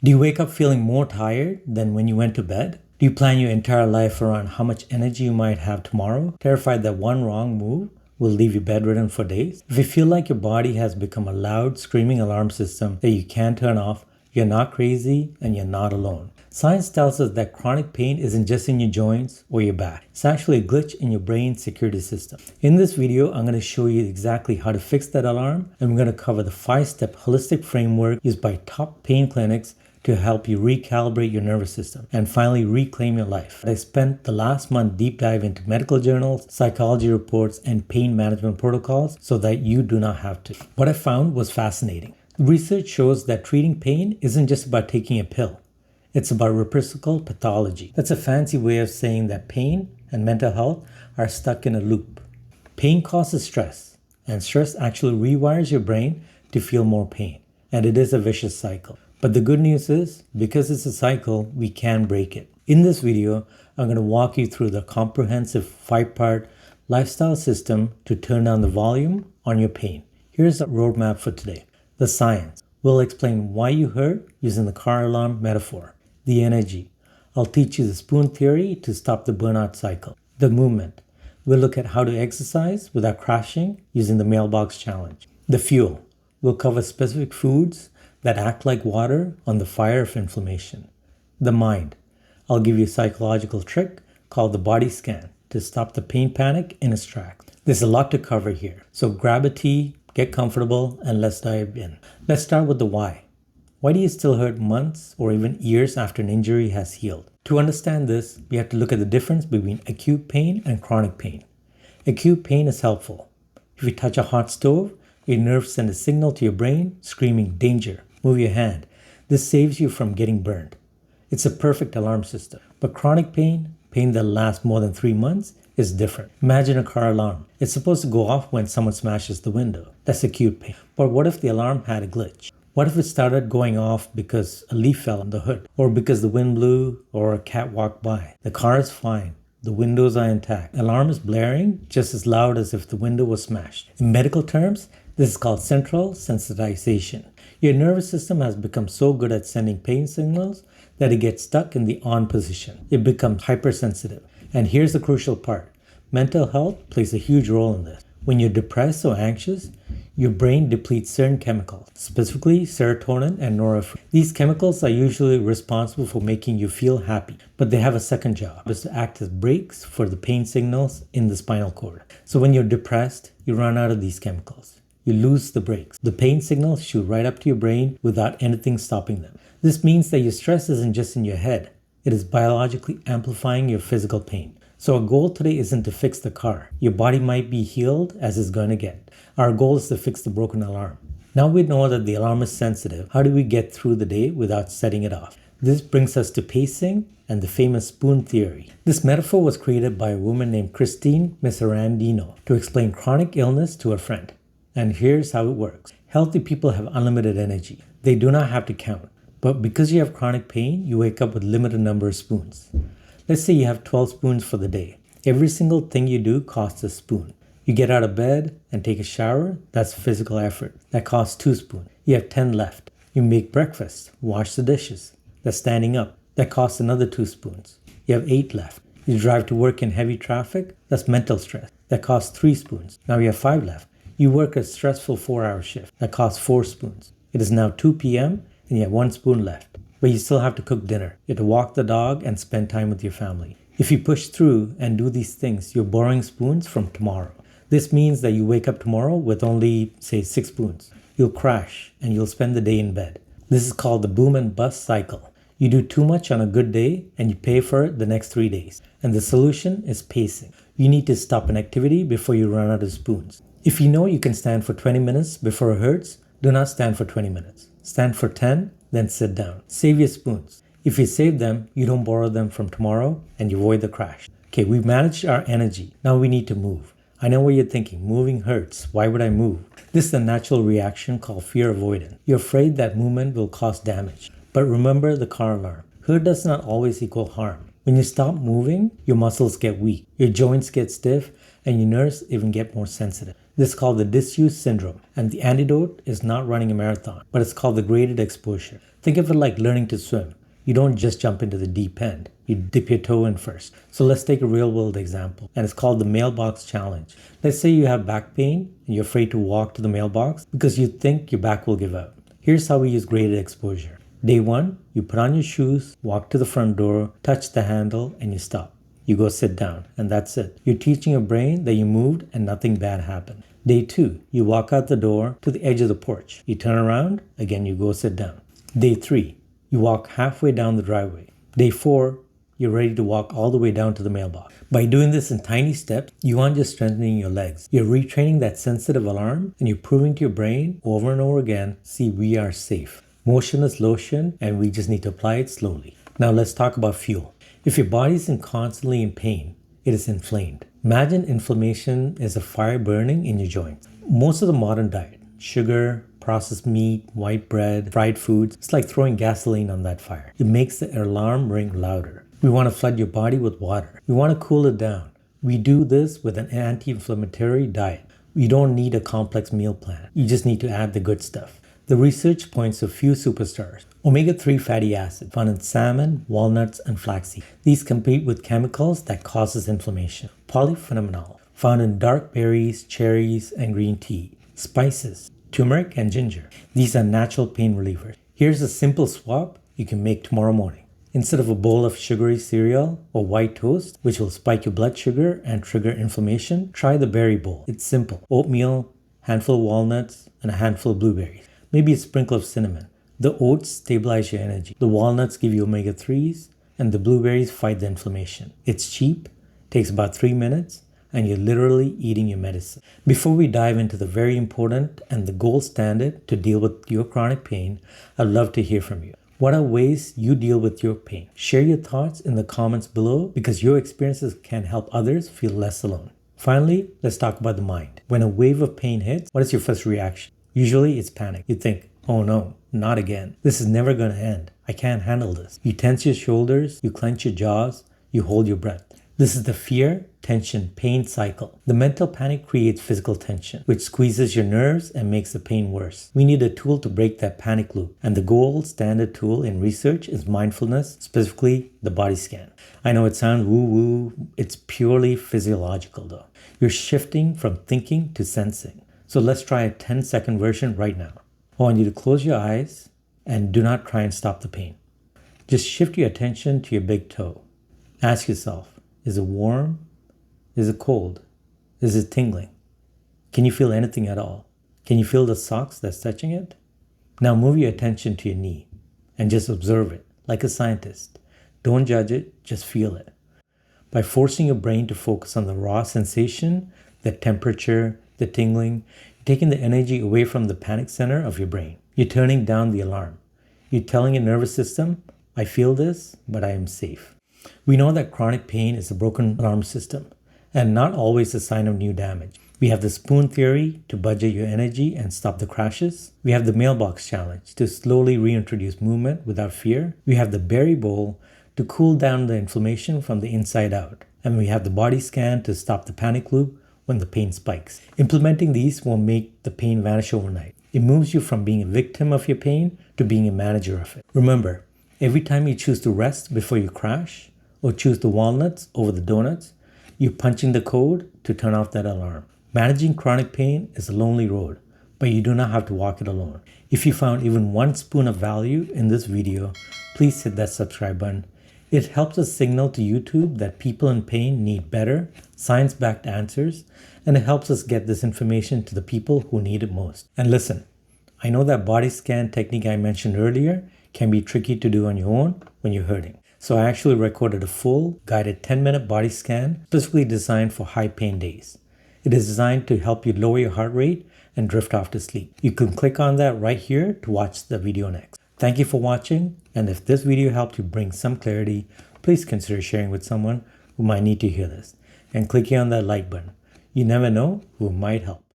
Do you wake up feeling more tired than when you went to bed? Do you plan your entire life around how much energy you might have tomorrow, terrified that one wrong move will leave you bedridden for days? If you feel like your body has become a loud, screaming alarm system that you can't turn off, you're not crazy and you're not alone. Science tells us that chronic pain isn't just in your joints or your back. It's actually a glitch in your brain's security system. In this video, I'm going to show you exactly how to fix that alarm, and we're going to cover the 5-step holistic framework used by top pain clinics to help you recalibrate your nervous system and finally reclaim your life. I spent the last month deep dive into medical journals, psychology reports, and pain management protocols so that you do not have to. What I found was fascinating. Research shows that treating pain isn't just about taking a pill. It's about reciprocal pathology. That's a fancy way of saying that pain and mental health are stuck in a loop. Pain causes stress, and stress actually rewires your brain to feel more pain. And it is a vicious cycle. But the good news is, because it's a cycle, we can break it. In this video, I'm going to walk you through the comprehensive 5-part lifestyle system to turn down the volume on your pain. Here's the roadmap for today. The science. We'll explain why you hurt using the car alarm metaphor. The energy. I'll teach you the spoon theory to stop the burnout cycle. The movement. We'll look at how to exercise without crashing using the mailbox challenge. The fuel. We'll cover specific foods that act like water on the fire of inflammation. The mind. I'll give you a psychological trick called the body scan to stop the pain panic in its tracks. There's a lot to cover here, so grab a tea, get comfortable, and let's dive in. Let's start with the why. Why do you still hurt months or even years after an injury has healed? To understand this, we have to look at the difference between acute pain and chronic pain. Acute pain is helpful. If you touch a hot stove, your nerves send a signal to your brain screaming, danger. Move your hand. This saves you from getting burned. It's a perfect alarm system. But chronic pain, pain that lasts more than 3 months, is different. Imagine a car alarm. It's supposed to go off when someone smashes the window. That's acute pain. But what if the alarm had a glitch? What if it started going off because a leaf fell on the hood? Or because the wind blew or a cat walked by? The car is fine. The windows are intact. The alarm is blaring just as loud as if the window was smashed. In medical terms, this is called central sensitization. Your nervous system has become so good at sending pain signals that it gets stuck in the on position. It becomes hypersensitive. And here's the crucial part. Mental health plays a huge role in this. When you're depressed or anxious, your brain depletes certain chemicals, specifically serotonin and norepinephrine. These chemicals are usually responsible for making you feel happy, but they have a second job, is to act as brakes for the pain signals in the spinal cord. So when you're depressed, you run out of these chemicals. You lose the brakes. The pain signals shoot right up to your brain without anything stopping them. This means that your stress isn't just in your head. It is biologically amplifying your physical pain. So our goal today isn't to fix the car. Your body might be healed as it's going to get. Our goal is to fix the broken alarm. Now we know that the alarm is sensitive. How do we get through the day without setting it off? This brings us to pacing and the famous spoon theory. This metaphor was created by a woman named Christine Miserandino to explain chronic illness to a friend. And here's how it works. Healthy people have unlimited energy. They do not have to count. But because you have chronic pain, you wake up with a limited number of spoons. Let's say you have 12 spoons for the day. Every single thing you do costs a spoon. You get out of bed and take a shower, that's physical effort. That costs 2 spoons. You have 10 left. You make breakfast, wash the dishes. That's standing up. That costs another 2 spoons. You have 8 left. You drive to work in heavy traffic, that's mental stress. That costs 3 spoons. Now you have 5 left. You work a stressful 4-hour shift. That costs 4 spoons. It is now 2 p.m. and you have 1 spoon left. But you still have to cook dinner. You have to walk the dog and spend time with your family. If you push through and do these things, you're borrowing spoons from tomorrow. This means that you wake up tomorrow with only, say, 6 spoons. You'll crash and you'll spend the day in bed. This is called the boom and bust cycle. You do too much on a good day and you pay for it the next 3 days. And the solution is pacing. You need to stop an activity before you run out of spoons. If you know you can stand for 20 minutes before it hurts, do not stand for 20 minutes. Stand for 10, then sit down. Save your spoons. If you save them, you don't borrow them from tomorrow and you avoid the crash. Okay, we've managed our energy. Now we need to move. I know what you're thinking. Moving hurts. Why would I move? This is a natural reaction called fear avoidance. You're afraid that movement will cause damage. But remember the car alarm. Hurt does not always equal harm. When you stop moving, your muscles get weak, your joints get stiff, and your nerves even get more sensitive. This is called the disuse syndrome, and the antidote is not running a marathon, but it's called the graded exposure. Think of it like learning to swim. You don't just jump into the deep end. You dip your toe in first. So let's take a real world example, and it's called the mailbox challenge. Let's say you have back pain and you're afraid to walk to the mailbox because you think your back will give out. Here's how we use graded exposure. Day 1, you put on your shoes, walk to the front door, touch the handle, and you stop. You go sit down, and that's it. You're teaching your brain that you moved and nothing bad happened. Day 2, you walk out the door to the edge of the porch. You turn around, again you go sit down. Day 3, you walk halfway down the driveway. Day 4, you're ready to walk all the way down to the mailbox. By doing this in tiny steps, you aren't just strengthening your legs. You're retraining that sensitive alarm, and you're proving to your brain over and over again, see, we are safe. Motion is lotion, and we just need to apply it slowly. Now let's talk about fuel. If your body isn't constantly in pain, it is inflamed. Imagine inflammation is a fire burning in your joints. Most of the modern diet, sugar, processed meat, white bread, fried foods, it's like throwing gasoline on that fire. It makes the alarm ring louder. We want to flood your body with water. We want to cool it down. We do this with an anti-inflammatory diet. You don't need a complex meal plan. You just need to add the good stuff. The research points to a few superstars. Omega-3 fatty acid found in salmon, walnuts, and flaxseed. These compete with chemicals that causes inflammation. Polyphenol found in dark berries, cherries, and green tea. Spices, turmeric, and ginger. These are natural pain relievers. Here's a simple swap you can make tomorrow morning. Instead of a bowl of sugary cereal or white toast, which will spike your blood sugar and trigger inflammation, try the berry bowl. It's simple. Oatmeal, handful of walnuts, and a handful of blueberries. Maybe a sprinkle of cinnamon. The oats stabilize your energy. The walnuts give you omega-3s, and the blueberries fight the inflammation. It's cheap, takes about 3 minutes, and you're literally eating your medicine. Before we dive into the very important and the gold standard to deal with your chronic pain, I'd love to hear from you. What are ways you deal with your pain? Share your thoughts in the comments below because your experiences can help others feel less alone. Finally, let's talk about the mind. When a wave of pain hits, what is your first reaction? Usually it's panic. You think, oh no, not again. This is never going to end. I can't handle this. You tense your shoulders, you clench your jaws, you hold your breath. This is the fear, tension, pain cycle. The mental panic creates physical tension, which squeezes your nerves and makes the pain worse. We need a tool to break that panic loop. And the gold standard tool in research is mindfulness, specifically the body scan. I know it sounds woo-woo. It's purely physiological though. You're shifting from thinking to sensing. So let's try a 10-second version right now. I want you to close your eyes and do not try and stop the pain. Just shift your attention to your big toe. Ask yourself, is it warm? Is it cold? Is it tingling? Can you feel anything at all? Can you feel the socks that's touching it? Now move your attention to your knee and just observe it like a scientist. Don't judge it, just feel it. By forcing your brain to focus on the raw sensation, the temperature, the tingling, you're taking the energy away from the panic center of your brain. You're turning down the alarm. You're telling your nervous system, I feel this, but I am safe. We know that chronic pain is a broken alarm system and not always a sign of new damage. We have the spoon theory to budget your energy and stop the crashes. We have the mailbox challenge to slowly reintroduce movement without fear. We have the berry bowl to cool down the inflammation from the inside out. And we have the body scan to stop the panic loop when the pain spikes. Implementing these won't make the pain vanish overnight. It moves you from being a victim of your pain to being a manager of it. Remember, every time you choose to rest before you crash or choose the walnuts over the donuts, you're punching the code to turn off that alarm. Managing chronic pain is a lonely road, but you do not have to walk it alone. If you found even 1 spoon of value in this video, please hit that subscribe button. It helps us signal to YouTube that people in pain need better, science-backed answers, and it helps us get this information to the people who need it most. And listen, I know that body scan technique I mentioned earlier can be tricky to do on your own when you're hurting. So I actually recorded a full guided 10-minute body scan specifically designed for high pain days. It is designed to help you lower your heart rate and drift off to sleep. You can click on that right here to watch the video next. Thank you for watching, and if this video helped you bring some clarity, please consider sharing with someone who might need to hear this and clicking on that like button. You never know who might help.